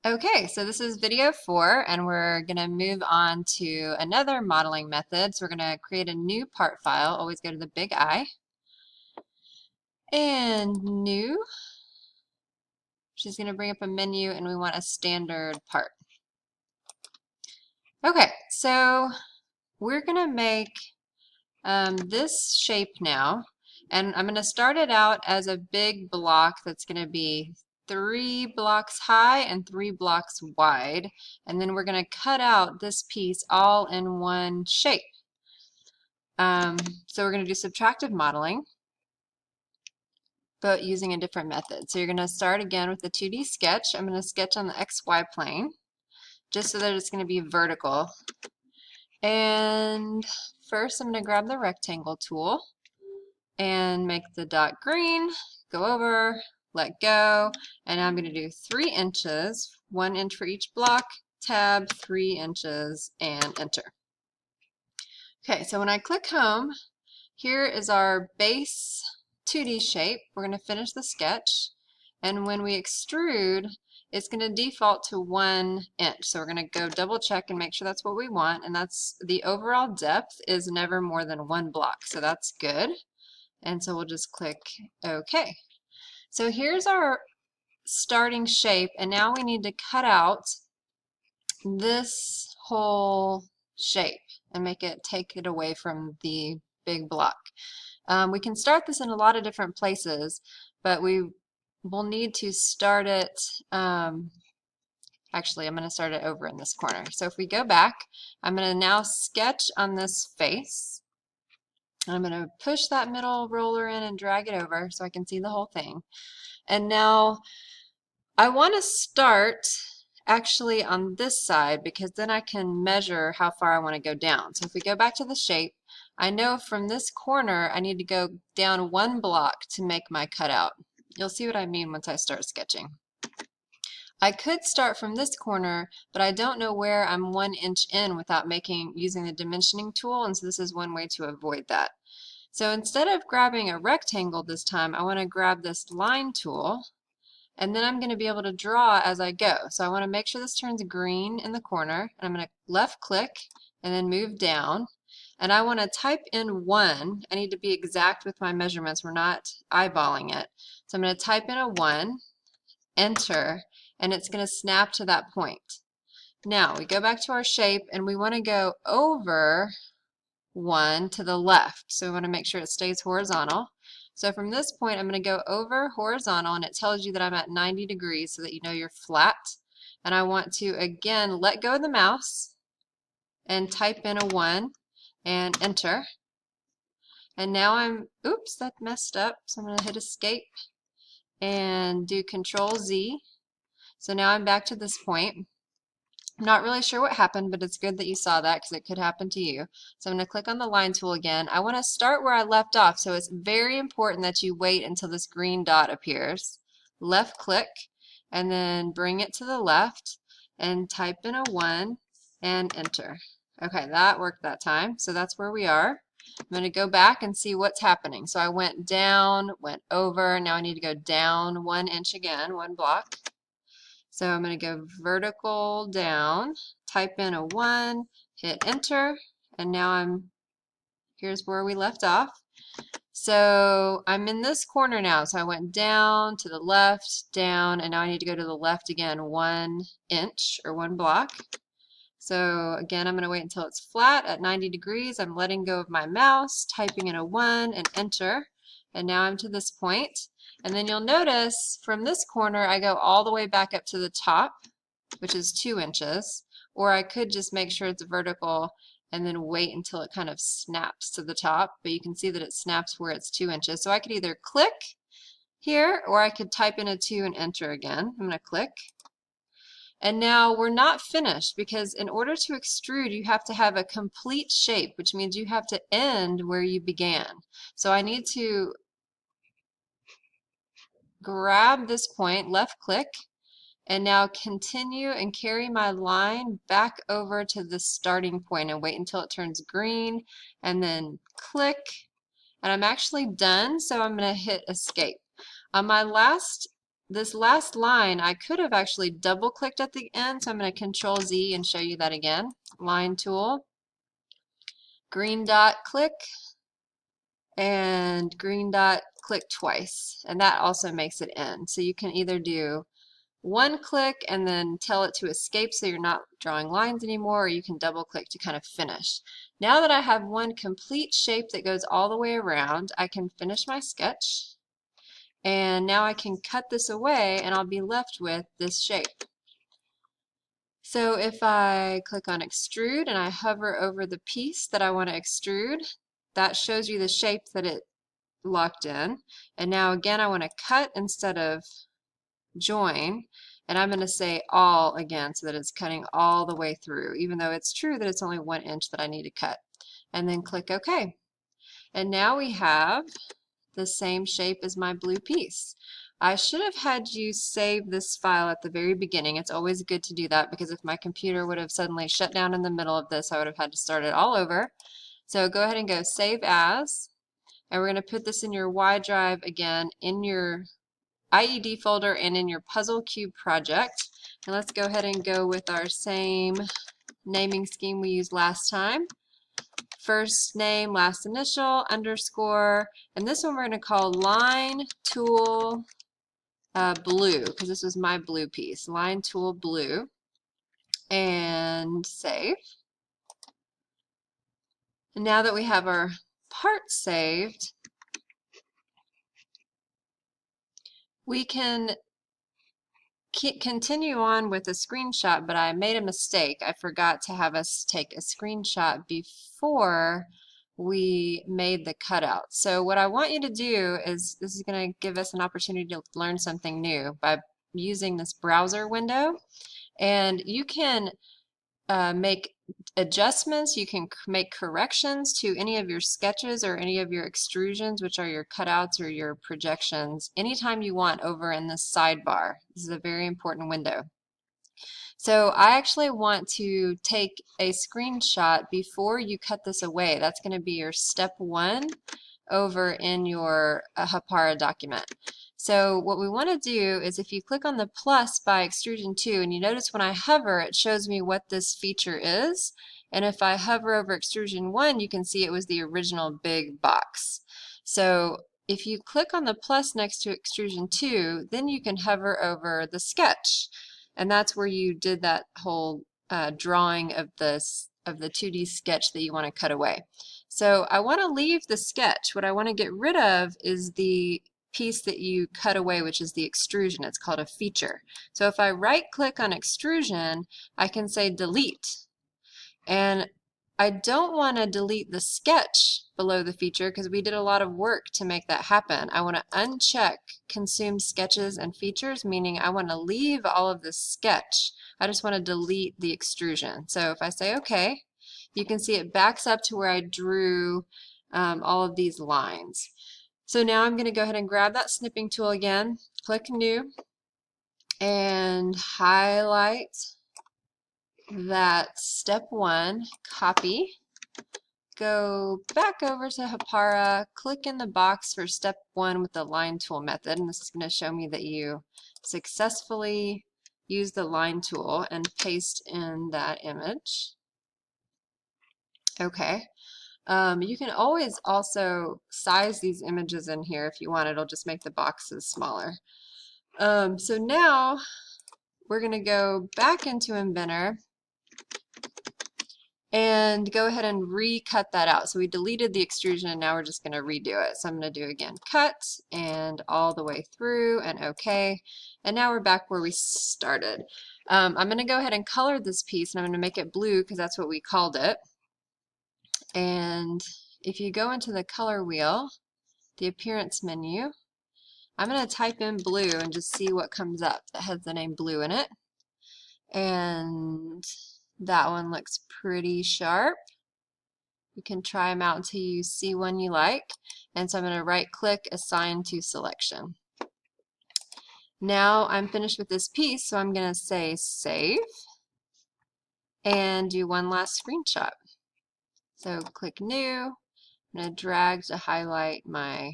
Okay, so this is video 4, and we're going to move on to another modeling method. So we're going to create a new part file. Always go to the big I. And new. She's going to bring up a menu, and we want a standard part. Okay, so we're going to make this shape now. And I'm going to start it out as a big block that's going to be 3 blocks high and 3 blocks wide. And then we're going to cut out this piece all in one shape. So we're going to do subtractive modeling, but using a different method. So you're going to start again with the 2D sketch. I'm going to sketch on the XY plane just so that it's going to be vertical. And first I'm going to grab the rectangle tool and make the dot green, go over, let go, and now I'm going to do 3 inches, 1 inch for each block, tab 3 inches, and enter. Okay, so when I click home, here is our base 2D shape. We're going to finish the sketch, and when we extrude, it's going to default to 1 inch. So we're going to go double check and make sure that's what we want, and that's the overall depth is never more than 1 block, so that's good. And so we'll just click OK. So here's our starting shape, and now we need to cut out this whole shape and take it away from the big block. We can start this in a lot of different places, but we will need to start it, actually I'm going to start it over in this corner. So if we go back, I'm going to now sketch on this face. I'm going to push that middle roller in and drag it over so I can see the whole thing. And now I want to start actually on this side because then I can measure how far I want to go down. So if we go back to the shape, I know from this corner I need to go down 1 block to make my cutout. You'll see what I mean once I start sketching. I could start from this corner, but I don't know where I'm 1 inch in without using the dimensioning tool, and so this is one way to avoid that. So instead of grabbing a rectangle this time, I want to grab this line tool, and then I'm going to be able to draw as I go. So I want to make sure this turns green in the corner, and I'm going to left click and then move down. And I want to type in 1. I need to be exact with my measurements. We're not eyeballing it. So I'm going to type in a 1, enter, and it's going to snap to that point. Now we go back to our shape, and we want to go over 1 to the left. So we want to make sure it stays horizontal. So from this point, I'm going to go over horizontal, and it tells you that I'm at 90 degrees so that you know you're flat. And I want to, again, let go of the mouse and type in a 1 and enter. And now oops, that messed up. So I'm going to hit escape and do Control Z. So now I'm back to this point. I'm not really sure what happened, but it's good that you saw that because it could happen to you. So I'm going to click on the line tool again. I want to start where I left off, so it's very important that you wait until this green dot appears. Left click and then bring it to the left and type in a 1 and enter. Okay, that worked that time. So that's where we are. I'm going to go back and see what's happening. So I went down, went over. Now I need to go down 1 inch again, 1 block. So I'm going to go vertical down, type in a 1, hit enter, and now here's where we left off. So I'm in this corner now. So I went down to the left, down, and now I need to go to the left again 1 inch or 1 block. So again, I'm going to wait until it's flat at 90 degrees. I'm letting go of my mouse, typing in a 1 and enter. And now I'm to this point. And then you'll notice from this corner, I go all the way back up to the top, which is 2 inches. Or I could just make sure it's vertical and then wait until it kind of snaps to the top. But you can see that it snaps where it's 2 inches. So I could either click here, or I could type in a 2 and enter again. I'm going to click. And now we're not finished because in order to extrude, you have to have a complete shape, which means you have to end where you began. So I need to grab this point, left click, and now continue and carry my line back over to the starting point and wait until it turns green, and then click, and I'm actually done, so I'm going to hit escape. On my last this last line, I could have actually double clicked at the end, so I'm going to Control Z and show you that again. Line tool, green dot click, and green dot click twice, and that also makes it end. So you can either do one click and then tell it to escape so you're not drawing lines anymore, or you can double click to kind of finish. Now that I have one complete shape that goes all the way around, I can finish my sketch, and now I can cut this away and I'll be left with this shape. So if I click on extrude and I hover over the piece that I want to extrude, that shows you the shape that it locked in. And now again I want to cut instead of join, and I'm going to say all again so that it's cutting all the way through, even though it's true that it's only 1 inch that I need to cut. And then click OK. And now we have the same shape as my blue piece. I should have had you save this file at the very beginning. It's always good to do that, because if my computer would have suddenly shut down in the middle of this, I would have had to start it all over. So go ahead and go Save As, and we're going to put this in your Y drive again, in your IED folder and in your Puzzle Cube project. And let's go ahead and go with our same naming scheme we used last time. First name, last initial, underscore, and this one we're going to call line tool blue, because this was my blue piece. Line tool blue, and save. And now that we have our part saved, we can continue on with a screenshot, but I made a mistake. I forgot to have us take a screenshot before we made the cutout. So what I want you to do is, this is going to give us an opportunity to learn something new by using this browser window, and you can make adjustments, you can make corrections to any of your sketches or any of your extrusions, which are your cutouts or your projections, anytime you want over in this sidebar. This is a very important window. So I actually want to take a screenshot before you cut this away. That's going to be your step 1 over in your Hapara document. So what we want to do is, if you click on the plus by extrusion 2, and you notice when I hover it shows me what this feature is, and if I hover over extrusion 1 you can see it was the original big box. So if you click on the plus next to extrusion 2, then you can hover over the sketch, and that's where you did that whole drawing of the 2D sketch that you want to cut away. So I want to leave the sketch. What I want to get rid of is the piece that you cut away, which is the extrusion. It's called a feature. So if I right click on extrusion, I can say delete. And I don't want to delete the sketch below the feature, because we did a lot of work to make that happen. I want to uncheck consume sketches and features, meaning I want to leave all of the sketch. I just want to delete the extrusion. So if I say OK, you can see it backs up to where I drew all of these lines. So now I'm going to go ahead and grab that snipping tool again, click New, and highlight that step 1, copy, go back over to Hapara, click in the box for step 1 with the line tool method, and this is going to show me that you successfully used the line tool, and paste in that image. Okay. You can always also size these images in here if you want. It'll just make the boxes smaller. So now we're going to go back into Inventor and go ahead and recut that out. So we deleted the extrusion, and now we're just going to redo it. So I'm going to do again cut and all the way through, and OK. And now we're back where we started. I'm going to go ahead and color this piece, and I'm going to make it blue because that's what we called it. And if you go into the color wheel, the appearance menu, I'm going to type in blue and just see what comes up that has the name blue in it. And that one looks pretty sharp. You can try them out until you see one you like. And so I'm going to right click, assign to selection. Now I'm finished with this piece, so I'm going to say save and do one last screenshot. So click new. I'm going to drag to highlight my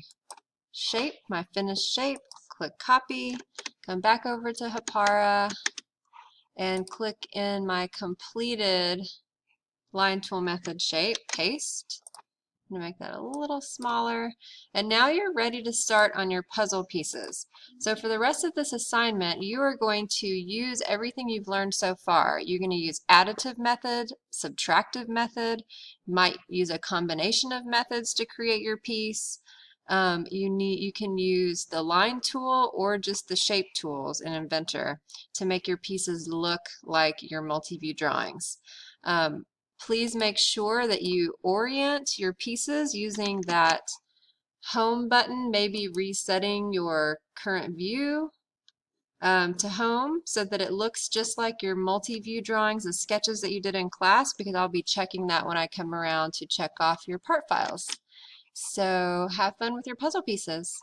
shape, my finished shape, click copy, come back over to Hapara, and click in my completed line tool method shape, paste. I'm going to make that a little smaller. And now you're ready to start on your puzzle pieces. So for the rest of this assignment, you are going to use everything you've learned so far. You're going to use additive method, subtractive method, you might use a combination of methods to create your piece. You can use the line tool or just the shape tools in Inventor to make your pieces look like your multi-view drawings. Please make sure that you orient your pieces using that home button, maybe resetting your current view to home so that it looks just like your multi-view drawings and sketches that you did in class, because I'll be checking that when I come around to check off your part files. So have fun with your puzzle pieces.